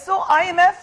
So IMF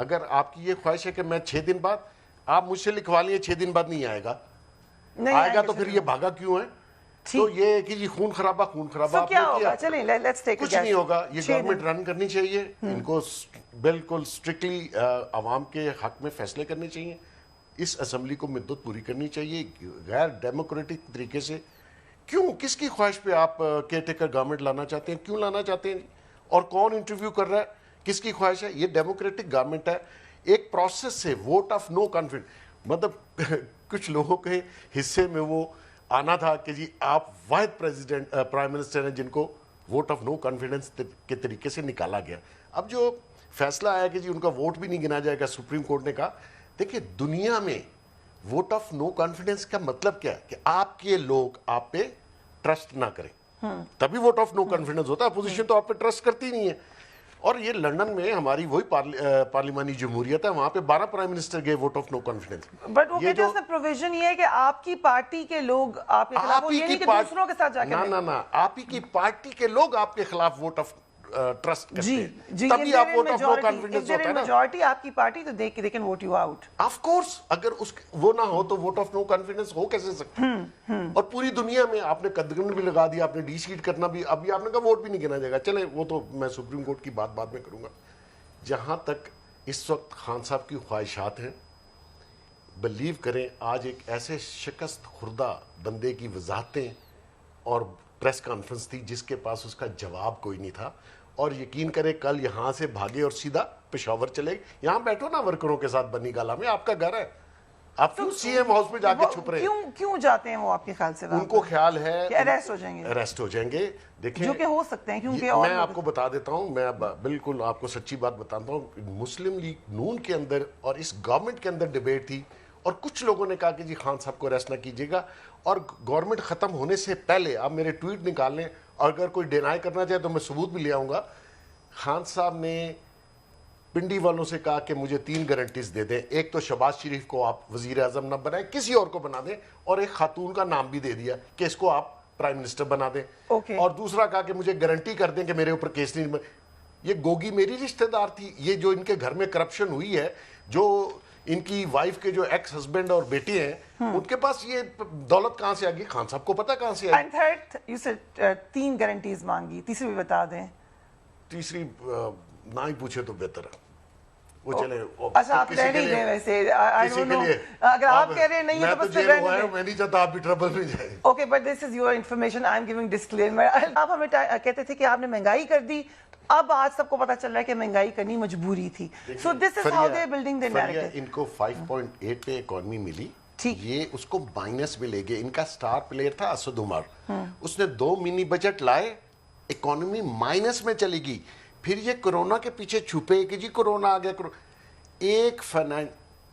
اگر آپ کی یہ خواہش ہے کہ میں 6 دن بعد, آپ مجھ سے لکھوا لیے 6 دن بعد نہیں آئے گا, آئے گا تو پھر یہ بھاگا کیوں ہے؟ تو یہ کہ جی خون خرابہ آپ نے کیا, کچھ نہیں ہوگا. یہ گورنمنٹ رن کرنی چاہیے, ان کو بالکل اسٹرکٹلی عوام کے حق میں فیصلے کرنے چاہیے, اس اسمبلی کو مدت پوری کرنی چاہیے غیر ڈیموکریٹک طریقے سے. کیوں, کس کی خواہش پہ آپ کیئر ٹیکر گورنمنٹ لانا چاہتے ہیں؟ کیوں لانا چاہتے ہیں, اور کون انٹرویو کر رہا ہے, کس کی خواہش ہے؟ یہ ڈیموکریٹک گورنمنٹ ہے, ایک پروسیس سے ووٹ آف نو کانفیڈنس, مطلب کچھ لوگوں کے حصے میں وہ آنا تھا کہ جی آپ واحد پرائم منسٹر ہیں جن کو ووٹ آف نو کانفیڈنس کے طریقے سے نکالا گیا. اب جو فیصلہ آیا کہ جی ان کا ووٹ بھی نہیں گنا جائے گا, سپریم کورٹ نے کہا دیکھیں دنیا میں ووٹ آف نو کانفیڈنس کا مطلب کیا ہے کہ آپ کے لوگ آپ پہ ٹرسٹ نہ کریں, تبھی ووٹ آف نو کانفیڈنس ہوتا ہے. اپوزیشن تو آپ پہ ٹرسٹ کرتی نہیں ہے. اور یہ لندن میں ہماری وہی پارلیمانی جمہوریت ہے, وہاں پہ 12 پرائم منسٹر گئے vote of no confidence. But وہ کہتے ہیں اس میں پروویژن یہ ہے کہ آپ کی پارٹی کے لوگ آپ کے خلاف, وہ یہ نہیں کہ دوسروں کے ساتھ جا کے نہ آپ ہی کی پارٹی کے لوگ آپ کے خلاف ووٹ آف ٹرسٹ کرتے ہیں, تبھی آپ ووٹ آف نو کانفیڈنس ہوتا ہے نا. میجورٹی آپ کی پارٹی تو دیکھ کے دیکھیں vote you out. Of course, اگر وہ نہ ہو تو ووٹ آف نو کانفیڈنس ہو کیسے سکتا ہے؟ اور پوری دنیا میں آپ نے قدغن بھی لگا دیا, آپ نے ڈی سیٹ کرنا بھی, ابھی آپ نے کہا ووٹ بھی نہیں گنا جائے گا. چلے وہ تو میں سپریم کورٹ کی بات بعد میں کروں گا. جہاں تک اس وقت خان صاحب کی خواہشات ہیں, بلیو کریں آج ایک ایسے شکست خوردہ بندے کی وضاحتیں اور پریس کانفرنس تھی جس کے پاس اس کا جواب کوئی نہیں تھا, اور یقین کریں کل یہاں سے بھاگے اور سیدھا پشاور چلے گئے. یہاں بیٹھو نا ورکروں کے ساتھ بنی گالا میں, آپ کا گھر ہے, آپ کیوں سی ایم ہاؤس میں جا کے چھپ رہے ہیں؟ کیوں جاتے ہیں وہ آپ کے خیال سے؟ ان کو خیال ہے کہ اریسٹ ہو جائیں گے. دیکھیں جو کہ ہو سکتے ہیں, کیونکہ میں آپ کو بتا دیتا ہوں, میں بالکل آپ کو سچی بات بتاتا ہوں. مسلم لیگ نون کے اندر اور اس گورنمنٹ کے اندر ڈیبیٹ تھی, اور کچھ لوگوں نے کہا کہ جی خان صاحب کو اریسٹ نہ کیجیے گا, اور گورنمنٹ ختم ہونے سے پہلے آپ میرے ٹویٹ نکال لیں, اور اگر کوئی ڈینائی کرنا چاہے تو میں ثبوت بھی لے آؤں گا. خان صاحب نے پنڈی والوں سے کہا کہ مجھے 3 گارنٹیز دے دیں, ایک تو شہباز شریف کو آپ وزیر اعظم نہ بنائیں, کسی اور کو بنا دیں, اور ایک خاتون کا نام بھی دے دیا کہ اس کو آپ پرائم منسٹر بنا دیں, اور دوسرا کہا کہ مجھے گارنٹی کر دیں کہ میرے اوپر کیس نہیں. یہ گوگی میری رشتہ دار تھی, یہ جو ان کے گھر میں کرپشن ہوئی ہے, جو ان کی وائف کے جو ایکس ہسبینڈ اور بیٹے ہیں, ان کے پاس یہ دولت کہاں سے آ گئی, خان صاحب کو پتا کہاں سے آئی. 3 گارنٹیز مانگی, تیسری بھی بتا دیں. تیسری نہ ہی پوچھے تو بہتر ہے, وہ چلے. اچھا آپ رہ نہیں دیں ویسے, اگر آپ کہہ رہے ہیں نہیں ہے تو بس پھر رہنے دیں. میں نہیں چاہتا آپ بھی ٹربل میں جائیں. Okay, but this is your information, I am giving disclaimer. آپ ہمیں کہتے تھے کہ آپ نے مہنگائی کر دی, اب آج سب کو پتا چل رہا ہے کہ مہنگائی کرنی مجبوری تھی. So this is how they building the narrative. ان کو 5.8 پہ اکانومی ملی, یہ اس کو مائنس میں لے گئے. ان کا سٹار پلیئر تھا اسد عمر, اس نے 2 منی بجٹ لائے, اکانومی مائنس میں چلی گئی. پھر یہ کرونا کے پیچھے چھپے کہ جی کرونا آ گیا, ایک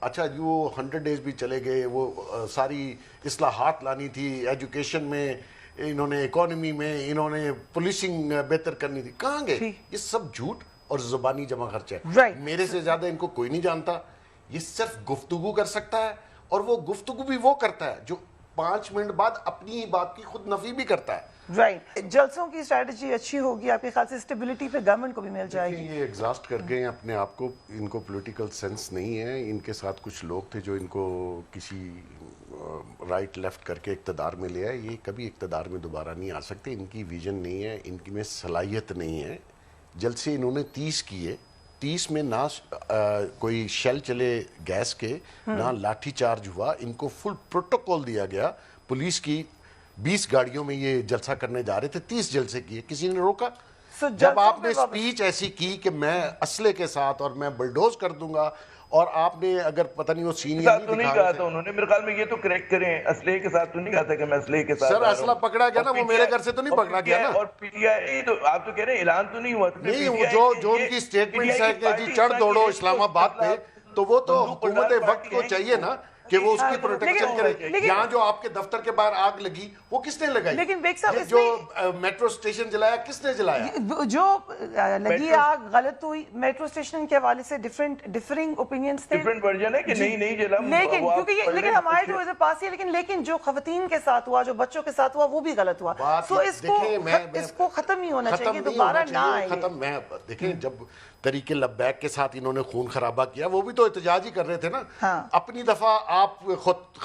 اچھا جی وہ 100 ڈیز بھی چلے گئے, وہ ساری اصلاحات لانی تھی ایجوکیشن میں, انہوں نے اکانومی میں, انہوں نے پولیسنگ بہتر کرنی تھی, کہاں گئے؟ یہ سب جھوٹ اور زبانی جمع خرچ ہے. میرے سے زیادہ ان کو کوئی نہیں جانتا. یہ صرف گفتگو کر سکتا ہے, اور وہ گفتگو بھی وہ کرتا ہے جو 5 منٹ بعد اپنی بات کی خود نفی بھی کرتا ہے. رائٹ, جلسوں کی اسٹریٹجی اچھی ہوگی آپ کے خیال سے, اسٹیبلٹی پہ گورنمنٹ کو بھی مل جائے گی. یہ ایگزاسٹ کر گئے ہیں اپنے آپ کو, ان کو پولیٹیکل سینس نہیں ہے. ان کے ساتھ کچھ لوگ تھے جو ان کو کسی رائٹ لیفٹ کر کے اقتدار میں لے آئے. یہ کبھی اقتدار میں دوبارہ نہیں آ سکتے. ان کی ویژن نہیں ہے, ان کی میں صلاحیت نہیں ہے. جلسے انہوں نے 30 کیے, 30 میں نہ کوئی شیل چلے گیس کے, نہ لاٹھی چارج ہوا. ان کو فل پروٹوکول دیا گیا پولیس کی. 20 گاڑیوں میں یہ جلسہ کرنے جا رہے تھے, 30 جلسے کیے, کسی نے روکا؟ جب آپ نے سپیچ ایسی کی کہ میں اسلحے کے ساتھ اور میں بلڈوز کر دوں گا, اور آپ نے اگر پتہ نہیں وہ سینئر نہیں کہا تھا انہوں نے, میرے خیال میں یہ تو کریکٹ کریں, اسلحے کے ساتھ تو نہیں کہا تھا کہ میں اسلحے کے ساتھ. سر اسلحہ پکڑا گیا نا, وہ میرے گھر سے تو نہیں پکڑا گیا نا. اور پی ٹی آئی تو آپ تو کہہ رہے ہیں اعلان تو نہیں ہوا. نہیں, جو ان کی سٹیٹمنٹس ہے کہ جی چڑھ دوڑو اسلام آباد پہ, تو وہ تو حکومت وقت کو چاہیے نا. کہ وہ اس کی پروٹیکشن کرے. لیکن یہاں جو آپ کے دفتر کے باہر آگ لگی وہ کس نے لگائی؟ لیکن بیگ صاحب جو میٹرو اسٹیشن جلایا کس نے جلایا؟ جو لگی آگ غلط ہوئی میٹرو اسٹیشن کے حوالے سے ڈفرنگ اوپینینز تھے, ڈفرنٹ ورژن ہے کہ نہیں جلا, لیکن کیونکہ لیکن ہمارے جو ادھر پاس ہی, لیکن جو خواتین کے ساتھ ہوا, جو بچوں کے ساتھ ہوا, وہ بھی غلط ہوا. تو اس کو ختم ہی ہونا چاہیے, دوبارہ نہ آئے. ختم. میں دیکھیں جب طریق لبیک کے ساتھ انہوں نے خون خرابہ کیا, وہ بھی تو احتجاج ہی کر رہے تھے نا. اپنی دفعہ آپ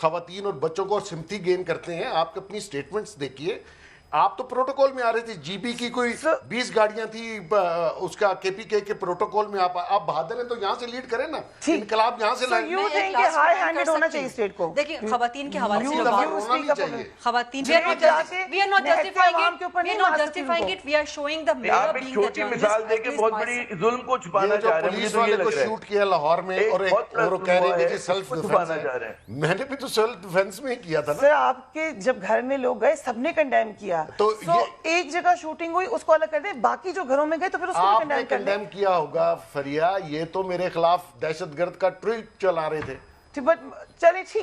خواتین اور بچوں کو سمپتھی گین کرتے ہیں, آپ اپنی سٹیٹمنٹس دیکھیے. آپ تو پروٹوکول میں آ رہے تھے, جی بی کی کوئی 20 گاڑیاں تھی اس کا کے پی کے پروٹوکول میں. آپ بہادر ہیں تو یہاں سے لیڈ کریں نا, انقلاب یہاں سے لائیں. ہائی ہینڈڈ ہونا چاہیے اسٹیٹ کو. دیکھیں خواتین کے حوالے سے خواتین آپ ایک چھوٹی مثال دے کے بہت بڑی ظلم کو چھپانا چاہ رہے ہیں. پولیس والے کو شوٹ کیا لاہور میں اور وہ کہہ رہے تھے سیلف ڈیفنس ہے. میں نے بھی تو سیلف ڈیفنس میں کیا تھا نا. سر آپ کے جب گھر میں لوگ گئے سب نے کنڈیم کیا, تو ایک جگہ شوٹنگ ہوئی اس کو الگ کر دیں, باقی جو گھروں میں گئے تو پھر اس کو آپ نے کنڈیم کیا ہوگا. فریہ یہ تو میرے خلاف دہشت گرد کا ٹویٹ چلا رہے تھے. چلے ٹھیک ہے.